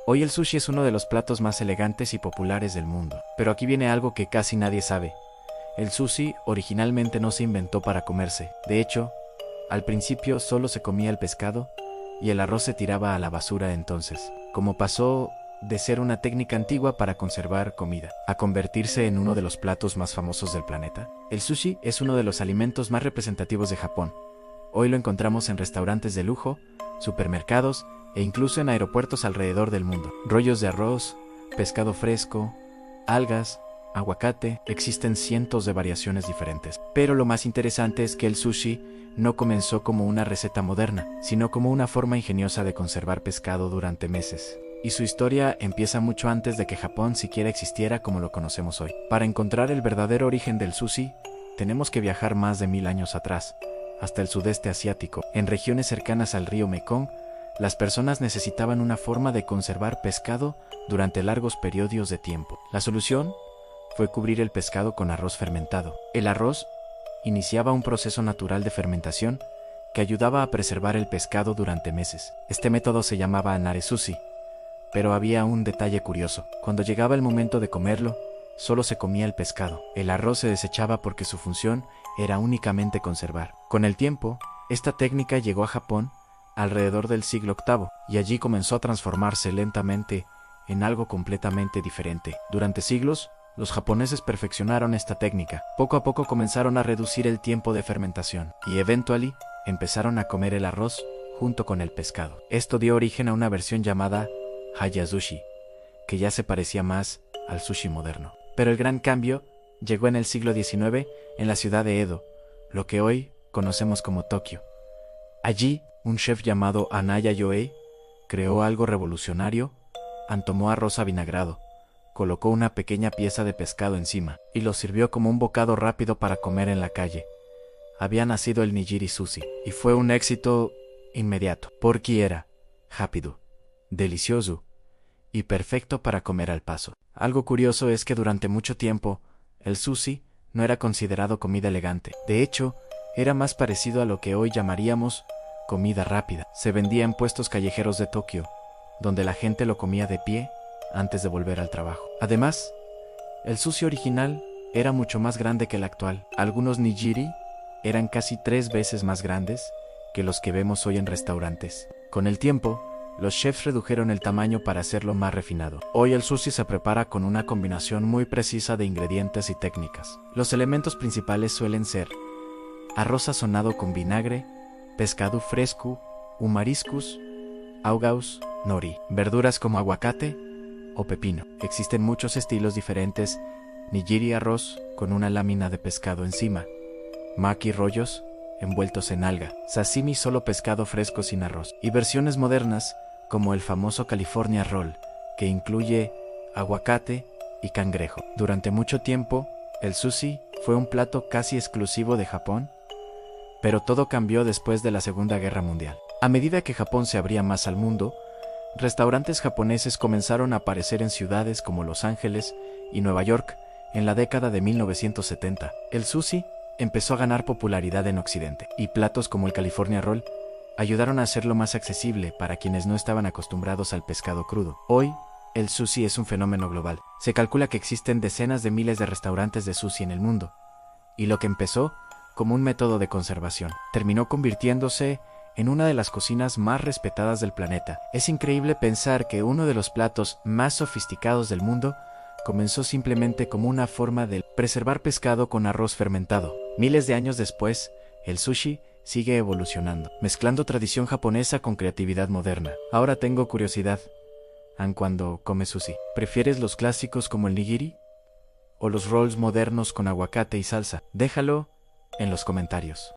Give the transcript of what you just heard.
Hoy el sushi es uno de los platos más elegantes y populares del mundo. Pero aquí viene algo que casi nadie sabe. El sushi originalmente no se inventó para comerse. De hecho, al principio solo se comía el pescado y el arroz se tiraba a la basura entonces. Como pasó de ser una técnica antigua para conservar comida a convertirse en uno de los platos más famosos del planeta. El sushi es uno de los alimentos más representativos de Japón. Hoy lo encontramos en restaurantes de lujo, supermercados e incluso en aeropuertos alrededor del mundo. Rollos de arroz, pescado fresco, algas, aguacate, existen cientos de variaciones diferentes. Pero lo más interesante es que el sushi no comenzó como una receta moderna, sino como una forma ingeniosa de conservar pescado durante meses. Y su historia empieza mucho antes de que Japón siquiera existiera como lo conocemos hoy. Para encontrar el verdadero origen del sushi, tenemos que viajar más de 1000 años atrás, hasta el sudeste asiático. En regiones cercanas al río Mekong, las personas necesitaban una forma de conservar pescado durante largos periodos de tiempo. La solución fue cubrir el pescado con arroz fermentado. El arroz iniciaba un proceso natural de fermentación que ayudaba a preservar el pescado durante meses. Este método se llamaba nare-sushi, pero había un detalle curioso. Cuando llegaba el momento de comerlo, solo se comía el pescado. El arroz se desechaba porque su función era únicamente conservar. Con el tiempo, esta técnica llegó a Japón alrededor del siglo VIII, y allí comenzó a transformarse lentamente en algo completamente diferente. Durante siglos, los japoneses perfeccionaron esta técnica. Poco a poco comenzaron a reducir el tiempo de fermentación, y eventualmente empezaron a comer el arroz junto con el pescado. Esto dio origen a una versión llamada Haya-Sushi, que ya se parecía más al sushi moderno. Pero el gran cambio llegó en el siglo XIX en la ciudad de Edo, lo que hoy conocemos como Tokio. Allí, un chef llamado Anaya Yoei creó algo revolucionario. Tomó arroz avinagrado, colocó una pequeña pieza de pescado encima y lo sirvió como un bocado rápido para comer en la calle. Había nacido el nigiri sushi y fue un éxito inmediato, porque era rápido, delicioso y perfecto para comer al paso. Algo curioso es que durante mucho tiempo el sushi no era considerado comida elegante. De hecho, era más parecido a lo que hoy llamaríamos comida rápida. Se vendía en puestos callejeros de Tokio, donde la gente lo comía de pie antes de volver al trabajo. Además, el sushi original era mucho más grande que el actual. Algunos nigiri eran casi 3 veces más grandes que los que vemos hoy en restaurantes. Con el tiempo, los chefs redujeron el tamaño para hacerlo más refinado. Hoy el sushi se prepara con una combinación muy precisa de ingredientes y técnicas. Los elementos principales suelen ser arroz sazonado con vinagre, pescado fresco, mariscos, augaus, nori, verduras como aguacate o pepino. Existen muchos estilos diferentes: nigiri arroz con una lámina de pescado encima, maki rollos envueltos en alga, sashimi solo pescado fresco sin arroz, y versiones modernas como el famoso California Roll, que incluye aguacate y cangrejo. Durante mucho tiempo, el sushi fue un plato casi exclusivo de Japón, pero todo cambió después de la Segunda Guerra Mundial. A medida que Japón se abría más al mundo, restaurantes japoneses comenzaron a aparecer en ciudades como Los Ángeles y Nueva York en la década de 1970. El sushi empezó a ganar popularidad en Occidente, y platos como el California Roll ayudaron a hacerlo más accesible para quienes no estaban acostumbrados al pescado crudo. Hoy, el sushi es un fenómeno global. Se calcula que existen decenas de miles de restaurantes de sushi en el mundo, y lo que empezó como un método de conservación terminó convirtiéndose en una de las cocinas más respetadas del planeta. Es increíble pensar que uno de los platos más sofisticados del mundo comenzó simplemente como una forma de preservar pescado con arroz fermentado. Miles de años después, el sushi sigue evolucionando, mezclando tradición japonesa con creatividad moderna. Ahora tengo curiosidad. Cuando comes sushi, ¿prefieres los clásicos como el nigiri o los rolls modernos con aguacate y salsa? Déjalo en los comentarios.